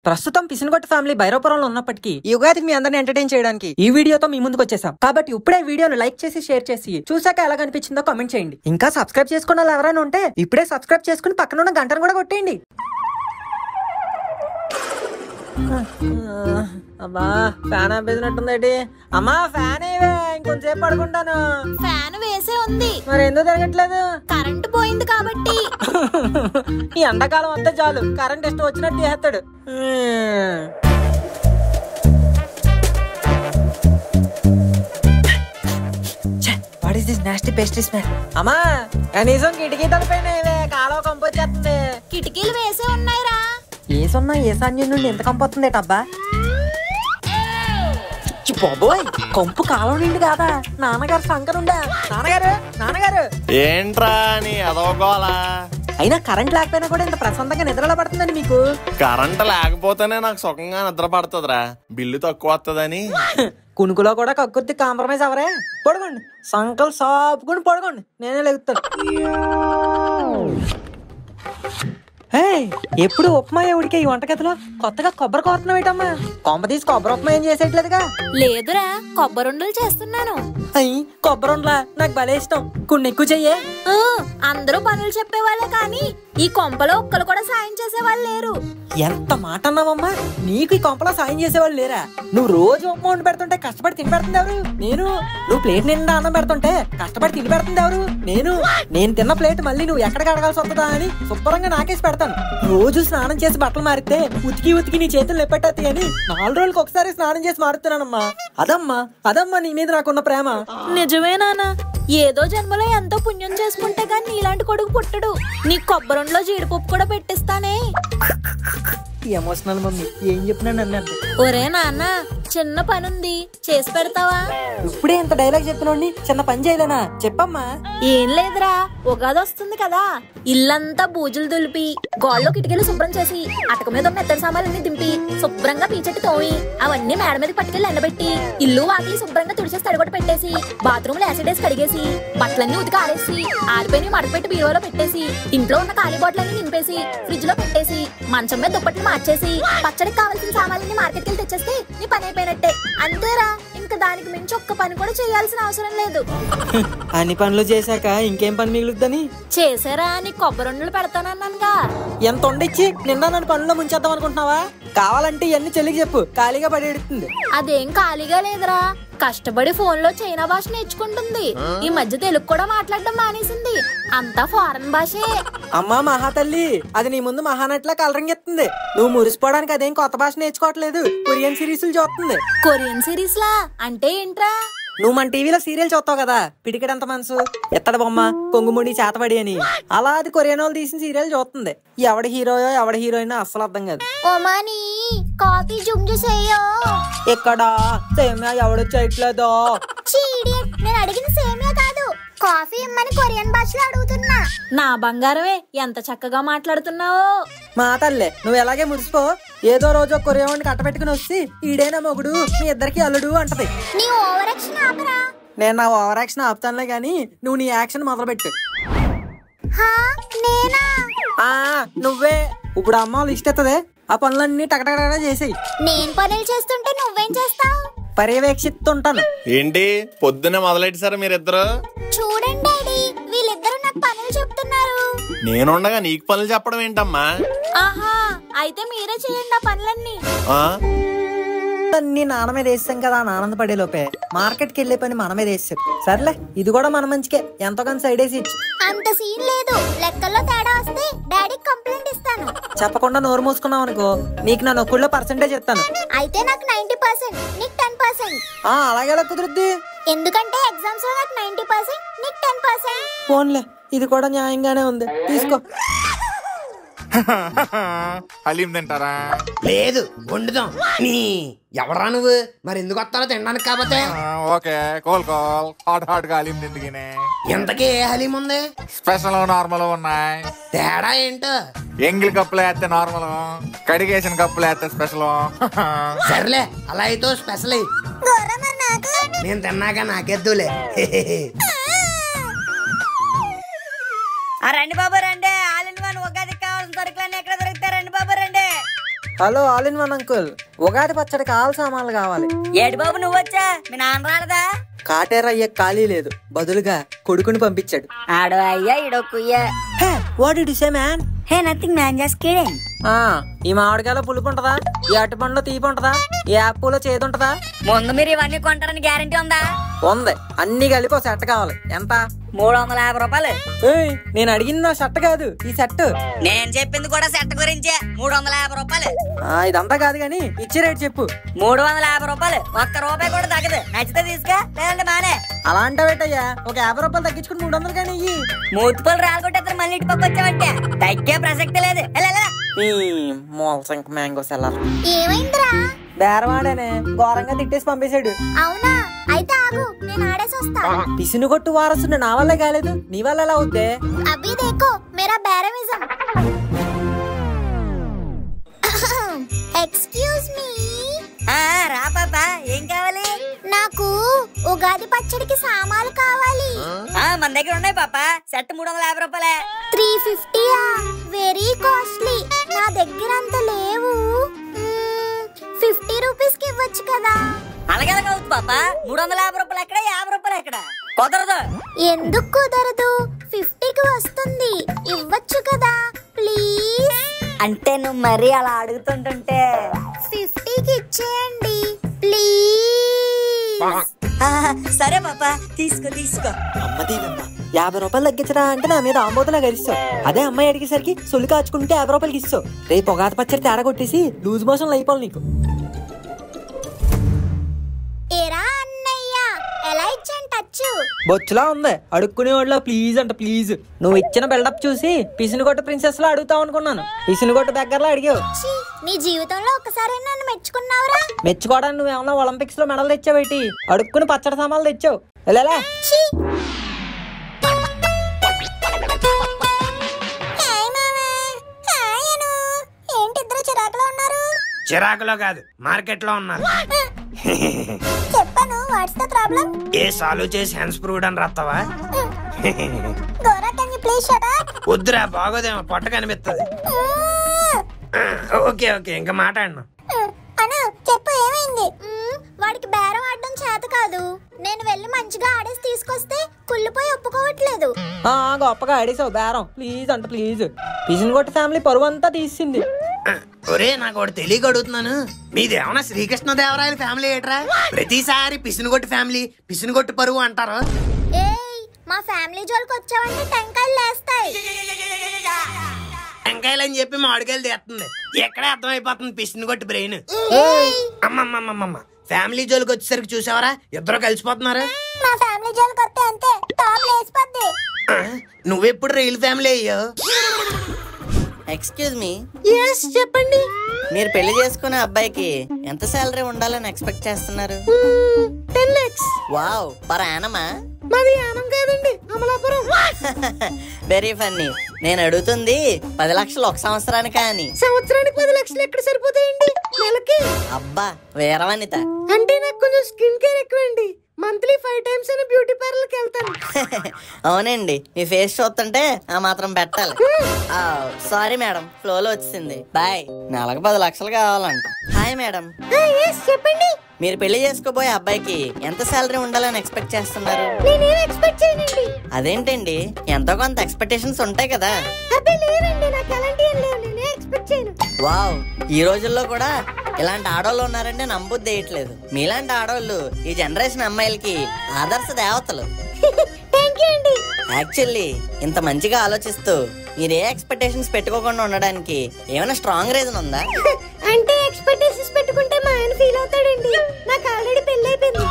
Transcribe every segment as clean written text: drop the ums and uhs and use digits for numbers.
ప్రస్తుతం పిసినగొట్టు ఫ్యామిలీ భైరవపురంలో ఉన్నప్పటికీ ఈ ఉగాదికి మీ అందరిని ఎంటర్టైన్ చేయడానికి ఈ వీడియోతో మీ ముందుకు వచ్చేసాం. కాబట్టి ఇప్పుడే వీడియోను లైక్ చేసి షేర్ చేసి చూసాక ఎలా కనిపించిందో కామెంట్ చేయండి. ఇంకా సబ్స్క్రైబ్ చేసుకున్న వాళ్ళు ఎవరైనా ఉంటే ఇప్పుడే సబ్స్క్రైబ్ చేసుకుని పక్కన ఉన్న గంటను కూడా కొట్టేయండి. అబ్బా ఫ్యాన్ ఆపేసినట్టుందేటి. అమ్మా ఫ్యాన్ ఏవే, ఇంకొంచెంసేపు పడుకుంటాను. ఫ్యాన్ వేసే ఉంది, మరి ఎందుకు తిరగట్లేదు? కరెంట్ పోయింది కాబట్టి. ఈ ఎండాకాలం అంతా చాలు కరెంట్ ఇష్టం వచ్చినట్టు చేస్తాడు. What is this nasty pastry smell? అమ్మా కనీసం కిటికీ తలపైన కాలువ కంపొచ్చేస్తుంది. కిటికీలు వేసే ఉన్నాయిరా. ఏసున్నా ఏసాన్యం నుండి ఎంత కంపొస్తుంది అబ్బా. బాబోయ్ కంపు కాలం నిండి కాదా? నాన్నగారు శంకరుండా. నాన్నగారు నాన్నగారు ఏంట్రా నీ అదోగోలా? అయినా కరెంట్ లేకపోయినా కూడా ఇంత ప్రశాంతంగా నిద్రలో పడుతుందండి మీకు? కరెంట్ లేకపోతేనే నాకు సుఖంగా నిద్ర పడుతుందిరా, బిల్లు తక్కువ వస్తుందని. కునుకులో కూడా కక్కుర్తి కాంప్రమైజ్ అవరే. పడుకోండి, సంకల్ సాపుకుని పడుకోండి, నేనే లెగుతాను. ఎప్పుడు ఉప్మా ఉడికే ఈ వంటగదిలో కొత్తగా కొబ్బరి కోరుతున్నావు ఏంటమ్మా? కొంప తీసి కొబ్బరి ఉప్మా ఏం చేసేట్లేదుగా? లేదురా, కొబ్బరుండలు చేస్తున్నాను. అయ్యి కొబ్బరి ఉండలా నాకు భలే ఇష్టం. కొన్ని ఎక్కువ చెయ్యే. అందరూ పనులు చెప్పేవాళ్ళే కానీ ఈ కొంపలో ఒక్కరు కూడా సాయం చేసేవాళ్ళు లేరు. ఎంత మాట అన్నావమ్మా? నీకు ఈ కొంపలో సాయం చేసేవాళ్ళు లేరా? నువ్వు రోజు ఉప్మా వండి పెడుతుంటే కష్టపడి తిని పెడుతుంది ఎవరు? నేను. నువ్వు ప్లేట్ నిండా అన్నం పెడుతుంటే కష్టపడి తిని పెడుతుంది ఎవరు? నేను. నేను తిన్న ప్లేట్ మళ్ళీ నువ్వు ఎక్కడికి అడగాల్సి వస్తుందా అని శుభ్రంగా నాకేసి పెడతాను. రోజు స్నానం చేసి బట్టలు మారితే ఉతికి ఉతికి నీ చేతులు నెప్పెట్టేది అని 4 రోజులకు ఒకసారి స్నానం చేసి మారుతున్నానమ్మా. అదమ్మా నీ మీద నాకున్న ప్రేమ. నిజమేనానా? ఏదో జన్మలో ఎంతో పుణ్యం చేసుకుంటే గాని నీలాంటి కొడుకు పుట్టడు. నీ కొబ్బరుండలో జీడిపప్పు కూడా పెట్టిస్తానే. ఎమోషనల్ మమ్మీ, ఏం చెప్పినా నన్ను. ఒరే నాన్న, చిన్న పనుంది చేసి పెడతావా? ఇప్పుడే ఇంత డైలాగ్ చెప్పినోడిని చిన్న పని చేయలేనా? చెప్పమ్మా. ఏం లేదురా, ఉగాది వస్తుంది కదా, ఇల్లంతా బూజులు దులిపి గోళ్ళలో కిటికీలు శుభ్రం చేసి అటక మీద ఉన్న ఇతర సామాన్లన్నీ దింపి శుభ్రంగా పీచెట్టి తోమి అవన్నీ మేడ మీద పట్టుకెళ్ళి ఎండబెట్టి ఇల్లు వాకిలి శుభ్రంగా తుడిచేసి తడిగొట్ట పెట్టేసి బాత్రూమ్ లో యాసిడేసి కడిగేసి బట్టలన్నీ ఉతికి ఆరేసి ఆరిపోయి మడపెట్టి బీరువాలో పెట్టేసి ఇంట్లో ఉన్న ఖాళీ బాటిలన్నీ నింపేసి ఫ్రిడ్జ్ లో పెట్టేసి మంచం మీద దుప్పట్లు మార్చేసి పచ్చడికి కావాల్సిన సామాన్లన్నీ మార్కెట్కి వెళ్ళి తెచ్చేస్తే నీ పని అయిపోయినట్టే. అంతేరా, ఇంకా దానికి మించి ఒక్క పని కూడా చేయాల్సిన అవసరం లేదు. అన్ని పనులు చేశాక ఇంకేం పని మిగులుద్దని చేసారా? నీ కొబ్బరుండలు పెడతానన్నానుగా. ఎంత వండిచ్చి నిండా నన్ను పనుల్లో ముంచేద్దాం అనుకుంటున్నావా? కావాలంటే ఇవన్నీ చెల్లికి చెప్పు, ఖాళీగా పడి ఎడుతుంది. అదేం ఖాళీగా లేదురా, కష్టపడి ఫోన్ లో చైనా భాష నేర్చుకుంటుంది. ఈ మధ్య తెలుగు కూడా మాట్లాడడం మానేసింది, అంతా ఫారెన్ భాషే. అమ్మా మహాతల్లి, అది నీ ముందు మహానట్లా కలరింగ్ ఎత్తుంది. నువ్వు మురిసిపోవడానికి అదేం కొత్త భాష నేర్చుకోవట్లేదు, కొరియన్ సిరీస్లు చూస్తుంది. కొరియన్ సిరీస్ లా అంటే ఏంట్రా? నువ్వు మన టీవీలో సీరియల్ చూస్తావు కదా, పిడికెడంత మనసు, ఎత్తడి బొమ్మ, కొంగుముడి, చేతబడి అని, అలా అది కొరియన్ వాళ్ళు తీసిన సీరియల్ చూస్తుంది. ఎవడ హీరోయో ఎవడ హీరోయిన్ అస్సలు అర్థం కాదు. ఓమాని కాఫీ జుంజు సేయో. ఎక్కడా సేమియా ఎవడొచ్చేయట్లేదో. నేను అడిగిన సేమియా కాదు, కాఫీ ఇమ్మని కొరియన్ భాషలో అడుగుతున్నా. నా బంగారమే, ఎంత చక్కగా మాట్లాడుతున్నావో. మా తల్లే, నువ్వు ఎలాగే మురిసిపో. ఏదో రోజు కొరియన్ కట్టబెట్టుకుని వచ్చి ఈడేనా మొగుడు, మీ ఇద్దరికి అల్లుడు అంటది. నీ ఓవర్ యాక్షన్ ఆపరా. నేను నా ఓవర్ యాక్షన్ ఆపుతానులే గాని నువ్వు నీ యాక్షన్ మొదలుపెట్టు. నువ్వే ఇప్పుడు అమ్మ వాళ్ళు ఇష్టదే, ఆ పనులన్నీ టకటక చేసేయి. నేను పనులు చేస్తుంటే నువ్వేం చేస్తావు? పర్యవేక్షిస్తుంటాను. ఏంటి పొద్దునే మొదలెట్టారు మీరిద్దరు? చూడండి డాడీ, వీళ్ళిద్దరూ నాకు పనులు చెప్తున్నారు. నేనుండగా నీకు పనులు చెప్పడం ఏంటమ్మా? ఆహా, అయితే మీరే చేయండి ఆ పనులన్నీ. అన్ని నాన్న మీద వేసాం కదా అని ఆనందపడే లోపే మార్కెట్కి వెళ్ళే పని మన మీద వేసారు. సర్లే, ఇది కూడా మన మంచికే, ఎంతో కొంత సైడ్ వేసి ఇచ్చు. అంత సీన్ లేదు, లెక్కల్లో తేడా వస్తే డాడీకి కంప్లైంట్ ఇస్తాను. చెప్పకుండా నోరు మూసుకున్నావు అనుకో, నీకు నా నొక్కుల్లో పర్సెంటేజ్ ఇస్తాను. అయితే నాకు 90%, నీకు 10%. అలాగే కుదురుద్ది, ఎందుకంటే ఎగ్జామ్స్ లో నాకు 90%, నీకు 10%. ఫోన్లే, ఇది కూడా న్యాయంగానే ఉంది, తీసుకో. హలీం తింటారా? లేదు, వండుదాం. నీ ఎవరా నువ్వు? మరి ఎందుకు వస్తారో తినడానికి కాకపోతే. ఓకే, కోల్ హాట్ గా హలీం తిండిగినే. ఎంతకీ ఏ హలీం ఉంది? స్పెషల్ నార్మల్ ఉన్నాయి. తేడా ఏంటో? ఎంగిల్ కప్పులు వేస్తే నార్మల్, కడిగేసిన కప్పులు వేస్తే స్పెషల్. సర్లే, అలా అయితే స్పెషల్. నేను తిన్నాక నాకెద్దులే. రండి బాబు రండి, ఆల్ ఇన్ వన్ ఉగాదికి కావాల్సిన సరుకులన్నీ ఎక్కడ దొరుకుతాయి? రండి బాబు రండి. Hello all in one uncle. Ugadi పచ్చడికి ఆల్ సామాన్లు కావాలి. ఏడు బాబు నువ్వొచ్చా? మీ నాన్న రాలేదా? కాటేర అయ్యే ఖాళీ లేదు, బదులుగా కొడుకుని పంపించాడు. ఆడో అయ్యా ఇడో కుయ్యా. What did you say man? Hey nothing man, just kidding. ఈ మామిడికాయలో పులుపు ఉంటదా? ఈ అరటిపండులో తీపి ఉంటదా? ఈ యాపిల్లో చేదు ఉంటదా? ముందు మీరు ఇవన్నీ కొంటారని గ్యారంటీ ఉందా? ఉంది. అన్ని కలిపి ఒక సెట్ కావాలి. ఎంత? 350 రూపాయలు. నేను అడిగింది నా షర్ట్ కాదు, ఈ సెట్. నేను చెప్పింది కూడా సెట్ గురించే. 350 రూపాయలు. ఇదంతా కాదు గాని ఇచ్చే రేట్ చెప్పు. 350 రూపాయలు. ఒక్క రూపాయి కూడా తగ్గదు. నచ్చితే తీసుకో, లేదంటే మానే. అలా అంటావేటయ్యా? ఒక 50 రూపాయలు తగ్గించుకుని 300 కానీ ఇయ్యి. మూతిపళ్ళు రాలగొట్టేస్తారు మళ్ళీ ఇటు పక్క వచ్చావంటే. తగ్గే ప్రసక్తి లేదు. మోల్సంక్ మ్యాంగో సెల్లర్. ఏమైందిరా? బేరవాడనే ఘోరంగా తిట్టేసి పంపేశాడు. అవునా? అయితే ఆగు, నేను ఆడేసి వస్తా. పిసినుగొట్టు వారసుడు నా వల్లే కాలేదు, నీ వల్ల ఎలా అవుద్దే? అభి దేఖో మేరా బేరమిజం. Excuse me. రా పాపా, ఏం కావాలి? నాకు ఉగాది పచ్చడికి సామాన్లు కావాలి. మన దగ్గర ఉన్నాయి పాపా. సెట్ 350 రూపాయలే. 350. Very costly. నా దగ్గర అంత లేవు. 50 రూపీస్ కి ఇవ్వచ్చు కదా? అలాగే అవుతుంది పాపా. 350 రూపాయలు ఎక్కడ, 50 రూపాయలు ఎక్కడ? కుదరదు. ఎందుకు కుదరదు? 50కి వస్తుంది, ఇవ్వచ్చు కదా ప్లీజ్. అంటే నువ్వు మరీ అలా అడుగుతుంటుంటే 50కి ఇచ్చేయండి ప్లీజ్. సరే పాపా, తీసుకో తీసుకో. అమ్మదేనమ్మా, 50 రూపాయలు తగ్గించరా అంటే నా మీద ఆంబోతులా గరిస్తావు. అదే అమ్మాయి అడిగేసరికి సొల్లు కాచుకుంటే 50 రూపాయలకి ఇస్తావు. రేపు ఉగాది పచ్చడి తేడా కొట్టేసి లూజ్ మోషన్ అయిపోవాలి నీకు. ఏరా అన్నయ్య, ఎలా ఇచ్చాను టచ్? బొచ్చులా ఉంది. అడుక్కునే వాళ్ళ ప్లీజ్ అంట ప్లీజ్. నువ్వు ఇచ్చిన బిల్డప్ చూసి పిసినుగొట్ట ప్రిన్సెస్ లో అడుగుతావు అనుకున్నాను. పిసినుగొట్ట దగ్గరలో అడిగావు. నీ జీవితంలో ఒకసారి నన్ను మెచ్చుకున్నావురా? మెచ్చుకోవడానికి నువ్వేమన్నా ఒలింపిక్స్ లో మెడల్ తెచ్చావేటి? అడుక్కుని పచ్చడి సామాన్లు తెచ్చావు. ఎలా? ఏంటి ఇద్దరు చిరాకులో ఉన్నారు? చిరాకులో కాదు, మార్కెట్ లో ఉన్నారు. చెప్పను, వాట్స్ ద ప్రాబ్లం? ఏ సాల్వ్ చేసి హ్యాండ్స్ ప్రూవ్డ్ అని రాస్తావా? Gora, can you please shut up? వద్దురా, బాగోదేమో, పొట్ట కనిపిస్తుంది. ఓకే ఓకే, ఇంకా మాట్లాడను. అను చెప్పు, ఏమైంది? వాడికి బేరం ఆడడం చేత కాదు. నేను వెళ్ళి మంచిగా ఆడేసి తీసుకొస్తే కుళ్ళిపోయి ఒప్పుకోవట్లేదు. గొప్పగా ఆడేసావు బేరం ప్లీజ్ అంట ప్లీజ్. పిసినుగొట్ట ఫ్యామిలీ పరువు అంతా తీసింది. ఒరే, నాకు ఒకటి తెలియక అడుగుతున్నాను. మీదేమన్నా శ్రీకృష్ణదేవరాయల ఫ్యామిలీ ఏట్రా? ప్రతిసారి పిసినుగొట్టు ఫ్యామిలీ, పిసినుగొట్టు పరువు అంటారు. ఏయ్, మా ఫ్యామిలీ జోలికి వచ్చావంటే టెంకాయలు లేస్తాయి. టెంకాయలు అని చెప్పి మామిడికాయలు తీస్తుంది. ఎక్కడే అర్థమైపోతుంది పిసినుగొట్టు బ్రెయిన్. అమ్మమ్మమ్మమ్మ, ఫ్యామిలీ జోలికి వచ్చేసరికి చూసావరా, ఇద్దరు కలిసిపోతున్నారు. మా ఫ్యామిలీ జోలికి వస్తే అంతే, టాప్ లేసిపోద్ది. నువ్వెప్పుడు రియల్ ఫ్యామిలీ అయ్యో? Excuse me. చెప్పండి. మీరు పెళ్లి చేసుకునే అబ్బాయికి ఎంత సాలరీ ఉండాలని ఎక్స్పెక్ట్ చేస్తున్నారు? 10 lakhs. Wow, per యానమా? మాది యానం కాదండి, అమలాపురం. Very funny. నేను అడుగుతుంది 10 లక్షలు ఒక సంవత్సరానికా అని. సంవత్సరానికి 10 లక్షలు ఎక్కడ సరిపోతాయండి? నెలకి. అబ్బా, వీరవనిత. అంటే నాకు కొంచెం స్కిన్ కేర్ ఎక్కువండి. మంత్లీ 5 times అని బ్యూటీ పార్లర్కి వెళ్తాను. అవునండి, మీ ఫేస్ చూస్తుంటే ఆ మాత్రం పెట్టాలి. సారీ మేడం, ఫ్లోలో వచ్చింది. బాయ్. నెలకు 10 లక్షలు కావాలంట. Hi madam. చెప్పండి. మీరు పెళ్లి చేసుకోబోయే అబ్బాయికి ఎంత సాలరీ ఉండాలని ఎక్స్పెక్ట్ చేస్తున్నారు? నేనేం ఎక్స్పెక్ట్ చేయనండి. అదేంటండి, ఎంతో కొంత ఎక్స్పెక్టేషన్స్ ఉంటాయి కదా. అబ్బే లేదండి, నాకు ఎలాంటి ఏం లేవు, నేనే ఎక్స్పెక్ట్ చేయను. వావ్, ఈ రోజుల్లో కూడా ఇలాంటి ఆడవాళ్ళు ఉన్నారంటే నమ్మబుద్ధి వేయట్లేదు. మీలాంటి ఆడవాళ్ళు ఈ జనరేషన్ అమ్మాయిలకి ఆదర్శ దేవతలు. యాక్చువల్లీ ఇంత మంచిగా ఆలోచిస్తూ మీరు ఏ ఎక్స్పెక్టేషన్స్ పెట్టుకోకుండా ఉండడానికి ఏమైనా స్ట్రాంగ్ రీజన్ ఉందా? అంటే ఎక్స్పెక్టేషన్స్ పెట్టుకుంటే మా ఆయన ఫీల్ అవుతాడండి. నాకు ఆల్రెడీ పెళ్లి అయిపోయింది.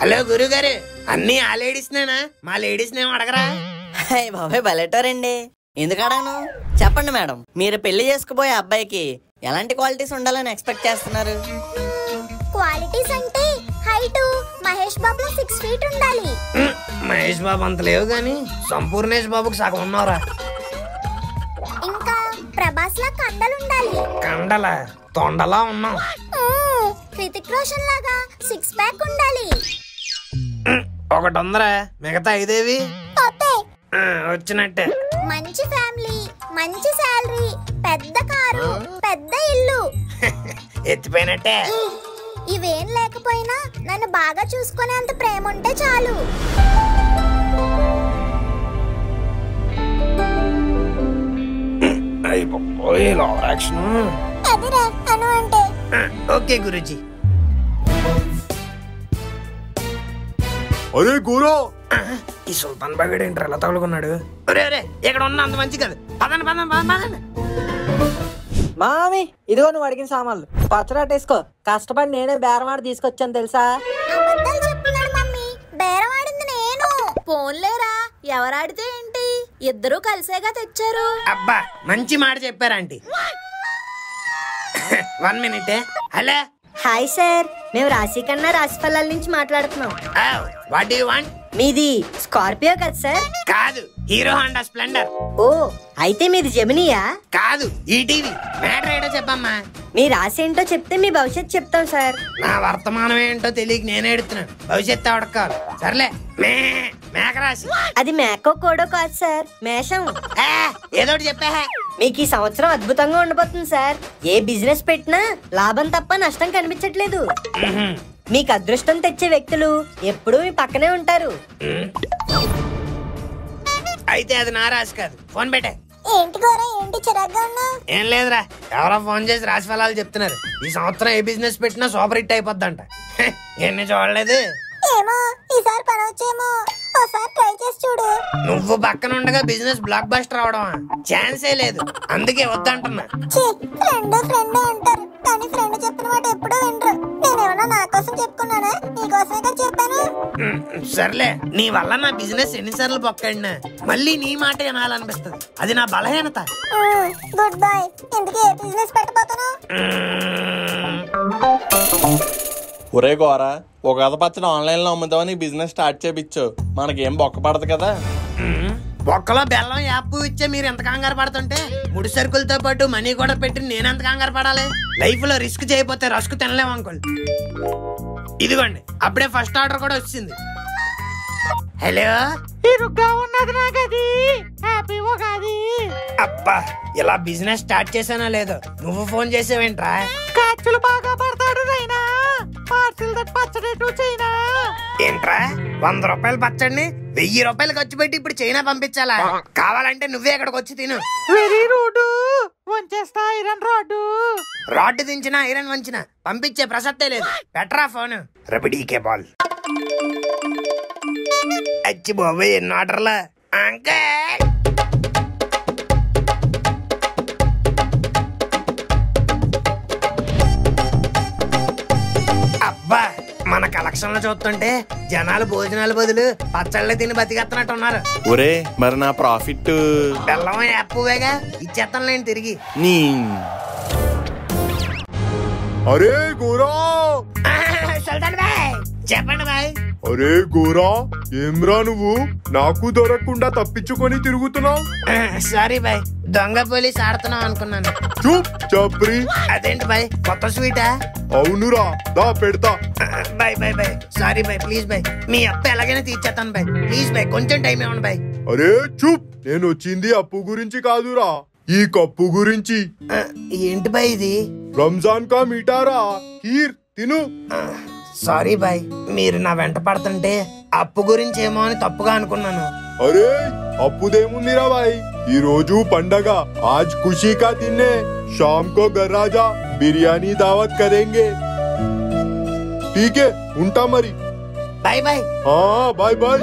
హలో గురువు గారు, అన్ని ఆ లేడీస్ నేనా? మా లేడీస్ నేమో అడగరా? హాయ్ బాబాయ్, బలెటోరండి. ఎందుకు అడగను? చెప్పండి మేడం, మీరు పెళ్లి చేసుకుపోయే అబ్బాయికి ఎలాంటి క్వాలిటీస్ ఉండాలని ఎక్స్పెక్ట్ చేస్తున్నారు? క్వాలిటీస్ అంటే హైట్ మహేష్ బాబులో 6 feet ఉండాలి. మహేష్ బాబు అంత లేవు గాని సంపూర్ణేష్ బాబుకి సగం ఉన్నారా? ఇంకా ప్రభాస్ లా కండలు ఉండాలి. కండల తొండలా ఉన్నాం. హృతిక్ రోషన్ లాగా 6 pack ఉండాలి. ఒకటి ఉందరా, మిగతా 5 పోతే వచ్చినట్టే. మంచి ఫ్యామిలీ, మంచి శాలరీ, పెద్ద కారు, పెద్ద ఇల్లు. ఎత్తిపోయినట్టే. ఇవేం లేకపోయినా నన్ను బాగా చూసుకునేంత ప్రేమ ఉంటే చాలు. అదిరా అను అంటే. ఓకే గురూజీ. అరే గోరా, ఈ సుల్తాన్ బాగాడు ఏంటి ఎలా తగులుకున్నాడు? ఒరే ఇక్కడ ఉన్న అంత మంచి కదా. పదండి పదండి పదండి. మామి ఇదిగో నువ్వు అడిగిన సామాన్లు. పచ్చడాటేసుకో. కష్టపడి నేనే బేరమాడి తీసుకొచ్చాను తెలుసా. అబద్ధాలు చెప్తున్నాడు మమ్మీ. బేరవాడింది నేను. పోన్లేరా, ఎవరాడితే ఏంటి, ఇద్దరూ కలిసేగా తెచ్చారు. అబ్బా మంచి మాట చెప్పారు aunty. 1 minute. Hello. Hi sir, మేము రాశి కన్నా రాశి ఫలాల నుంచి మాట్లాడుతున్నాం. What do you want? మీది స్కార్పియో కదా సార్? కాదు, హీరో హోండా స్ప్లెండర్. ఓ, అయితే మీది జెమినియా? కాదు, ఈటీవీ. మ్యాటర్ ఏంటో చెప్పమ్మా. మీ రాశి ఏంటో చెప్తే మీ భవిష్యత్తు చెప్తాం సార్. నా వర్తమానం ఏంటో తెలియక నేనే ఎడుతున్నాను. భవిష్యత్తు అవడకాలి. సర్లే, మేక రాశి. అది మేకో కోడో కాదు సార్, మేషం. ఏదోటి చెప్పా. మీకు ఈ సంవత్సరం అద్భుతంగా ఉండబోతుంది సార్. ఏ బిజినెస్ పెట్టినా లాభం తప్ప నష్టం కనిపించట్లేదు. మీకు అదృష్టం తెచ్చే వ్యక్తులు ఎప్పుడూ మీ పక్కనే ఉంటారు. అయితే అది నా రాశి కాదు. ఫోన్ పెట్టే. ఏంటి గోరా, ఏంటి చిరాగ్గా ఉన్నావు? ఏం లేదురా, ఎవరో ఫోన్ చేసి రాశి ఫలాలు చెప్తున్నారు. ఈ సంవత్సరం ఏ బిజినెస్ పెట్టినా సూపర్ హిట్ అయిపోద్దంట. ఎన్ని చూడలేదు. ఏమో, ఈసారి పని వచ్చేమో. ఒకసారి ట్రై చేసి చూడు. నువ్వు పక్కన ఉండగా బిజినెస్ బ్లాక్ బస్టర్ అవడమా? ఛాన్సే లేదు. అందుకే వద్దంటున్నా. ఫ్రెండ్ అంటారు, కానీ ఫ్రెండ్ చెప్పిన మాట ఎప్పుడూ వినరు. నేనేమన్నా నా కోసం చెప్పుకున్నానా? నీకోసమే కదా చెప్పాను. సర్లే, నీ వల్ల నా బిజినెస్ ఎన్నిసార్లు పొక్కడినా మళ్ళీ నీ మాట వినాలనిపిస్తుంది. అది నా బలహీనత. Good bye. ఎందుకు ఏ బిజినెస్ పెట్టబోతున్నావు? ఒరే గోరా, ఒక కథ పచ్చడి ఆన్లైన్ లో అమ్ముతామని బిజినెస్ స్టార్ట్ చేపించు. మనకేం బొక్క పడదు కదా. బొక్కలో బెల్లం యాప్ ఇచ్చే మీరు ఎంత కంగారు పడుతుంటే ముడి సరుకులతో పాటు మనీ కూడా పెట్టి నేనెంత కంగారు పడాలి? లైఫ్ లో రిస్క్ చేయకపోతే రస్క్ తినలేము అంకుల్. ఇదిగోండి, అప్పుడే ఫస్ట్ ఆర్డర్ కూడా వచ్చింది. హలో, అబ్బా ఇలా బిజినెస్ స్టార్ట్ చేసానో లేదో నువ్వు ఫోన్ చేసావేంట్రా? ఖర్చులు బాగా పడతాడు రైనా. పార్సిల్ దట్ పచ్చడి టు చైనా. ఏంట్రా, 100 రూపాయలు పచ్చడిని 1000 రూపాయలు ఖర్చు పెట్టి ఇప్పుడు చైనా పంపించాలా? కావాలంటే నువ్వే ఇక్కడికి వచ్చి తిను. Very rude. వంచేస్తా ఐరన్ రాడ్డు. రాడ్డు దించినా ఐరన్ వంచినా పంపించే ప్రసక్తే లేదు. పెట్టరా ఫోన్. రబడీకే బాల్. అచ్చి బాబోయ్, ఎన్ని ఆర్డర్లా అంకల్. అబ్బా, మన కలెక్షన్ లో చూస్తుంటే జనాలు భోజనాల బదులు పచ్చళ్ళే తిని బతికేస్తున్నట్టున్నారు. ఒరే, మరి నా ప్రాఫిట్? బెల్లం యాప్వేగా ఇచ్చేస్తాను లేండి తిరిగి. నీ అరే గోరా, సుల్తాన్ బాయ్ చెప్పండి బాయ్. అరే గోరా, ఏమ్రా నువ్వు నాకు దొరకకుండా తప్పించుకొని తిరుగుతున్నావు? సారీ బాయ్, దొంగ పోలీస్ ఆడుతున్నావు అనుకున్నాను. చూప్ చప్రి. అదేంటి బాయ్, కొత్త స్వీటా? అవునురా, దా పెడతా. బాయ్ బాయ్ బాయ్, సారీ బాయ్, ప్లీజ్ బాయ్, మీ అప్పు ఎలాగైనా తీర్చేస్తాను బాయ్, ప్లీజ్ బాయ్, కొంచెం టైం ఇవ్వండి బాయ్. అరే చూప్, నేను వచ్చింది అప్పు గురించి కాదురా, ఈ కప్పు గురించి. ఏంటి బాయ్ ఇది? రంజాన్ కా మీఠారా, ఖీర్ తిను. సారీ బాయ్, మీరు నా వెంట పడుతుంటే అప్పు గురించి ఏమో అని తప్పుగా అనుకున్నాను. అరే అప్పుదేముందిరా బాయ్, ఈ రోజు పండగ. ఆజ్ ఖుషీ కా తిన్నే, शाम को घर राजा बिरयानी दावत करेंगे. ठीक है, ఉంటా మరి. Bye bye. Bye bye.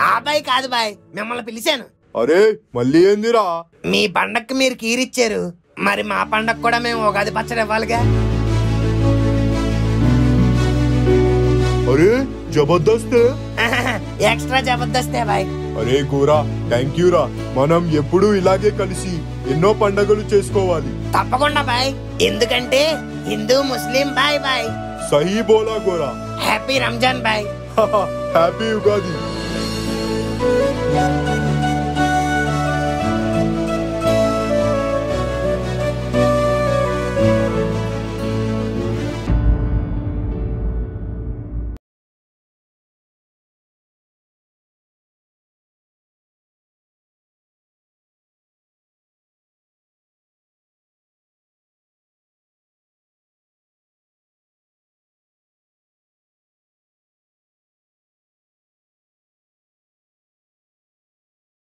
ఆ బాయ్ కాదు బాయ్, మిమ్మల్ని పిలిచాను. అరే మళ్ళీ ఏందిరా? మీ పండక్కి మీరు కీరిచ్చారు, మరి మా పండగ కూడా మేము ఉగాది పచ్చడి ఇవ్వాలిగా. అరే జబర్దస్త్, ఎక్స్ట్రా జబర్దస్తే బాయ్. అరే గోరా, థ్యాంక్ యూ రా. మనం ఎప్పుడు ఇలాగే కలిసి ఎన్నో పండగలు చేసుకోవాలి. తప్పకుండా బాయ్, ఎందుకంటే హిందూ ముస్లిం బాయ్ బాయ్. సహీ బోలా గోరా. హ్యాపీ రంజాన్ బాయ్. హ్యాపీ ఉగాది.